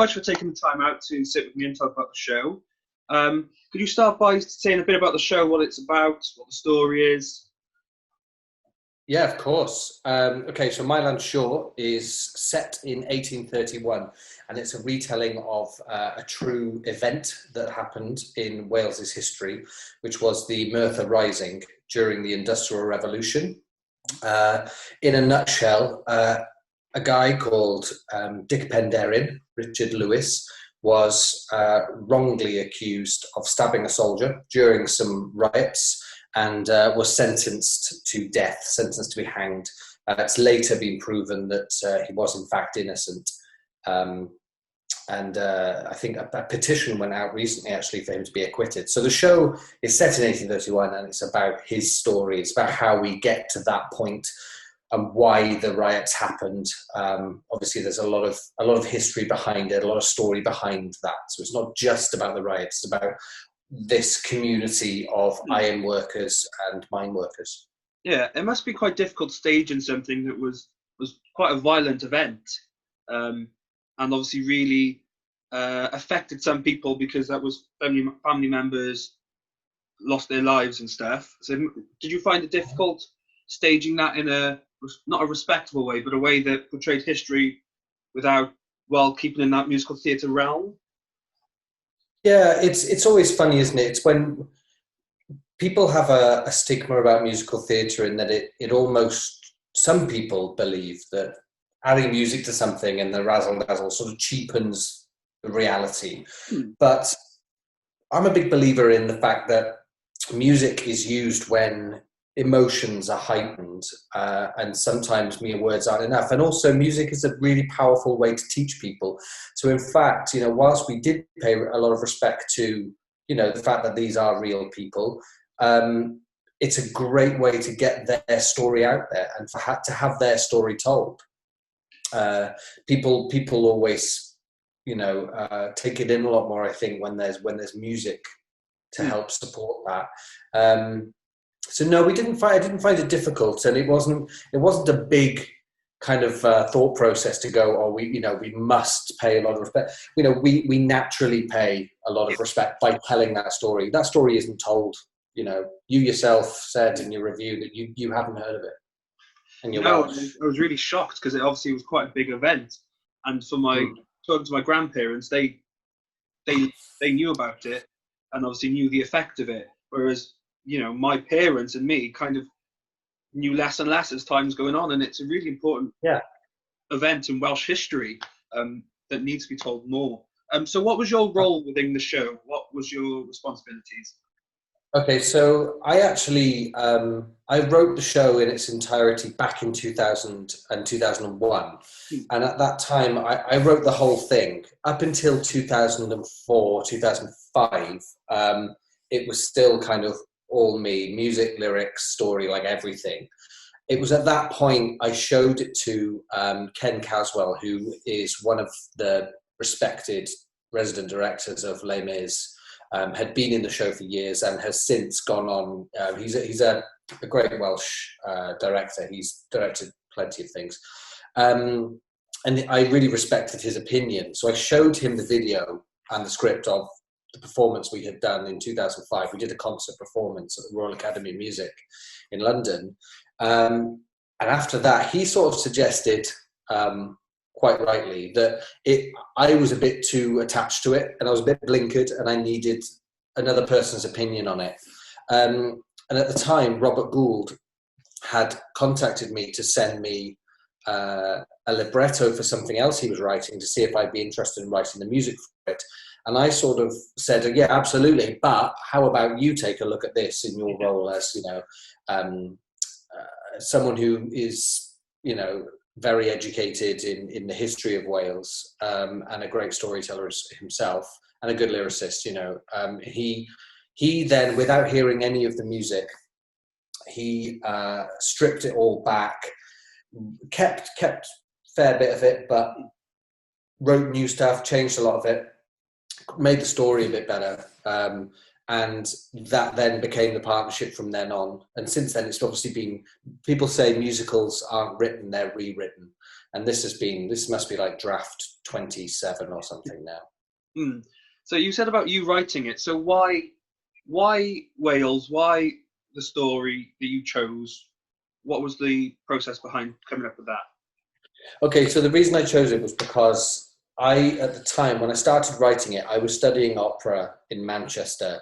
Much for taking the time out to sit with me and talk about the show. Could you start by saying a bit about the show, what it's about, what the story is? Yeah, of course. Okay, so My Land Short is set in 1831, and it's a retelling of a true event that happened in Wales's history, which was the Merthyr Rising during the Industrial Revolution. In a nutshell, a guy called Dick Penderyn, Richard Lewis, was wrongly accused of stabbing a soldier during some riots, and was sentenced to death, sentenced to be hanged. It's later been proven that he was in fact innocent. I think a petition went out recently actually for him to be acquitted. So the show is set in 1831, and it's about his story. It's about how we get to that point and why the riots happened. Obviously there's a lot of history behind it, a lot of story behind that. So it's not just about the riots, it's about this community of iron workers and mine workers. Yeah, it must be quite difficult staging something that was quite a violent event, and obviously really affected some people because that was family members lost their lives and stuff. So did you find it difficult staging that in not a respectable way, but a way that portrayed history while keeping in that musical theatre realm? Yeah, it's always funny, isn't it? It's when people have a stigma about musical theatre, in that it almost, some people believe that adding music to something and the razzle-dazzle sort of cheapens the reality. But I'm a big believer in the fact that music is used when emotions are heightened, and sometimes mere words aren't enough. And also music is a really powerful way to teach people. So in fact, whilst we did pay a lot of respect to, the fact that these are real people, it's a great way to get their story out there and to have their story told. People always, take it in a lot more, I think, when there's music to help support that. So no, I didn't find it difficult, and it wasn't a big kind of thought process to go, we must pay a lot of respect. We naturally pay a lot of respect by telling that story. That story isn't told. You yourself said in your review that you haven't heard of it. And I was really shocked because it obviously was quite a big event, and for talking to my grandparents, they knew about it and obviously knew the effect of it, whereas my parents and me kind of knew less and less as time's going on, and it's a really important event in Welsh history that needs to be told more. So what was your role within the show? What was your responsibilities? Okay, so I actually I wrote the show in its entirety back in 2000 and 2001, and at that time I wrote the whole thing. Up until 2004, 2005, it was still kind of all me, music, lyrics, story, like everything. It was at that point I showed it to Ken Caswell, who is one of the respected resident directors of Les Mis, had been in the show for years and has since gone on. He's a great Welsh director. He's directed plenty of things. And I really respected his opinion. So I showed him the video and the script of the performance we had done in 2005. We did a concert performance at the Royal Academy of Music in London. And after that, he sort of suggested, quite rightly, that I was a bit too attached to it, and I was a bit blinkered, and I needed another person's opinion on it. And at the time, Robert Gould had contacted me to send me a libretto for something else he was writing, to see if I'd be interested in writing the music for it. And I sort of said, yeah, absolutely. But how about you take a look at this in your role as, someone who is, very educated in the history of Wales, and a great storyteller himself, and a good lyricist. He then, without hearing any of the music, he stripped it all back, kept a fair bit of it, but wrote new stuff, changed a lot of it, made the story a bit better, and that then became the partnership from then on. And since then, it's obviously been, people say musicals aren't written, they're rewritten. And this must be like draft 27 or something now. So you said about you writing it. So why Wales? Why the story that you chose? What was the process behind coming up with that? Okay, so the reason I chose it was because at the time when I started writing it, I was studying opera in Manchester,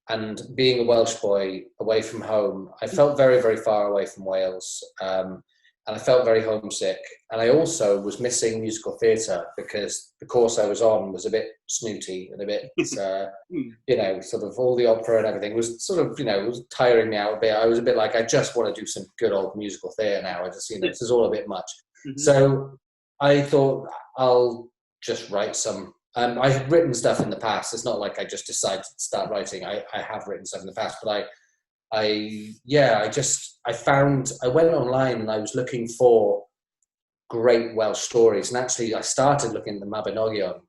and being a Welsh boy away from home, I felt very, very far away from Wales, and I felt very homesick. And I also was missing musical theatre because the course I was on was a bit snooty and a bit, sort of all the opera and everything was sort of, it was tiring me out a bit. I was a bit like, I just want to do some good old musical theatre now. I just, this is all a bit much. So I thought I'll just write some. I had written stuff in the past. It's not like I just decided to start writing. I have written stuff in the past, but I went online and I was looking for great Welsh stories. And actually I started looking at the Mabinogion,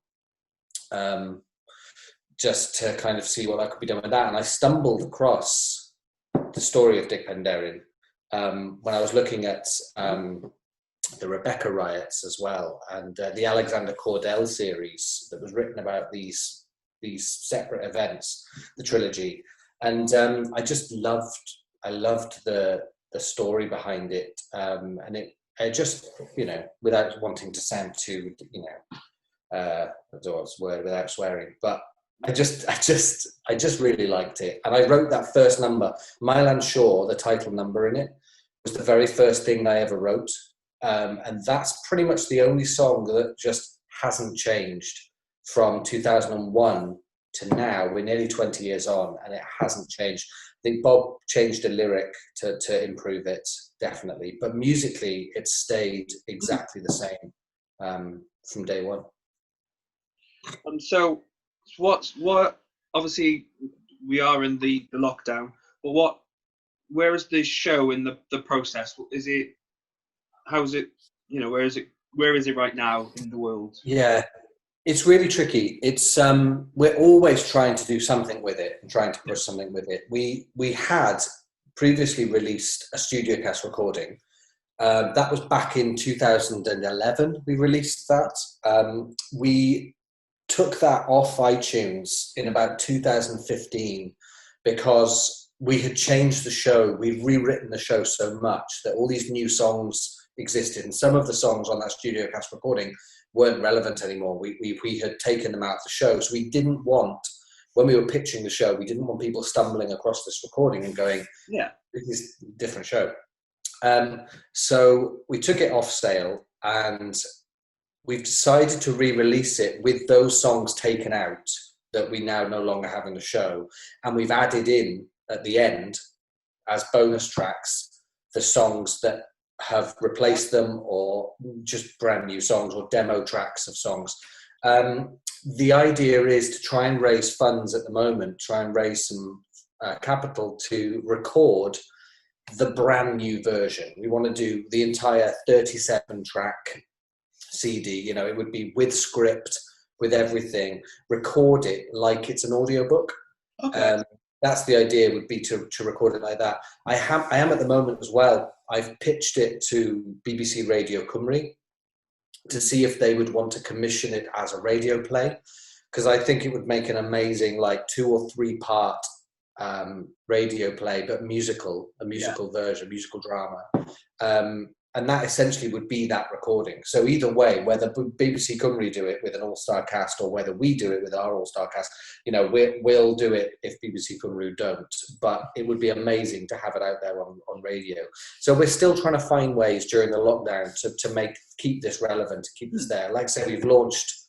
just to kind of see what I could be done with that. And I stumbled across the story of Dic Penderyn when I was looking at the Rebecca riots as well, and the Alexander Cordell series that was written about these separate events, the trilogy. And I loved the story behind it, and it just, without wanting to sound too, without swearing, but I just really liked it. And I wrote that first number, My Land Shore, the title number in it, was the very first thing I ever wrote. And that's pretty much the only song that just hasn't changed from 2001 to now. We're nearly 20 years on, and it hasn't changed. I think Bob changed a lyric to improve it, definitely. But musically, it stayed exactly the same from day one. So what? Obviously, we are in the lockdown. But where is the show in the process? Is it? How is it? Where is it? Where is it right now in the world? Yeah, it's really tricky. It's we're always trying to do something with it and trying to push something with it. We had previously released a studio cast recording. That was back in 2011. We released that. We took that off iTunes in about 2015 because we had changed the show. We've rewritten the show so much that all these new songs existed, and some of the songs on that studio cast recording weren't relevant anymore. We had taken them out of the show, so we didn't want, when we were pitching the show, we didn't want people stumbling across this recording and going, this is a different show. So we took it off sale, and we've decided to re-release it with those songs taken out that we now no longer have in the show, and we've added in at the end as bonus tracks the songs that have replaced them, or just brand new songs, or demo tracks of songs. The idea is to try and raise funds at the moment, try and raise some capital to record the brand new version. We want to do the entire 37 track CD, it would be with script, with everything, record it like it's an audiobook. Okay. That's the idea, would be to record it like that. I am at the moment as well. I've pitched it to BBC Radio Cymru to see if they would want to commission it as a radio play, because I think it would make an amazing 2 or 3 part radio play, but a musical version, musical drama. And that essentially would be that recording. So either way, whether BBC Cymru do it with an all-star cast or whether we do it with our all-star cast, we'll do it if BBC Cymru don't. But it would be amazing to have it out there on radio. So we're still trying to find ways during the lockdown to keep this relevant, to keep this there. Like I say, we've relaunched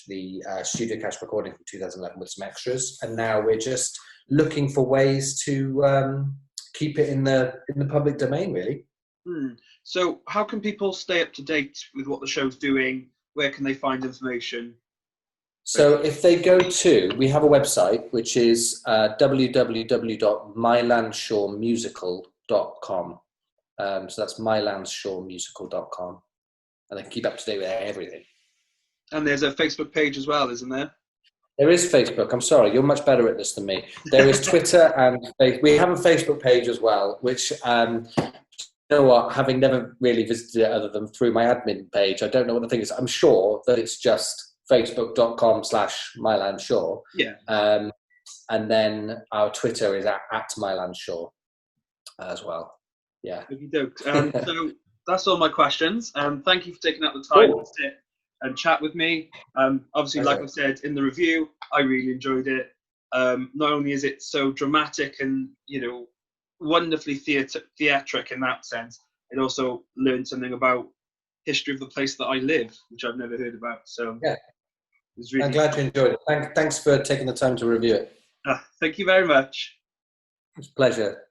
the studio cast recording from 2011 with some extras, and now we're just looking for ways to keep it in the public domain, really. So how can people stay up to date with what the show's doing? Where can they find information? So if they go we have a website, which is www.mylandshoremusical.com. So that's mylandshoremusical.com. And they can keep up to date with everything. And there's a Facebook page as well, isn't there? There is Facebook. I'm sorry, you're much better at this than me. There is Twitter, and we have a Facebook page as well, which know what? Having never really visited it other than through my admin page, I don't know what the thing is. I'm sure that it's just facebook.com/mylandshaw. Yeah. And then our Twitter is at mylandshaw as well. Yeah. So that's all my questions. Thank you for taking out the time to sit and chat with me. Obviously, like I said in the review, I really enjoyed it. Not only is it so dramatic and, you know, wonderfully theatric in that sense, it also learned something about history of the place that I live, which I've never heard about. So yeah, it was really I'm glad you enjoyed it. Thanks for taking the time to review it. Thank you very much. It's a pleasure.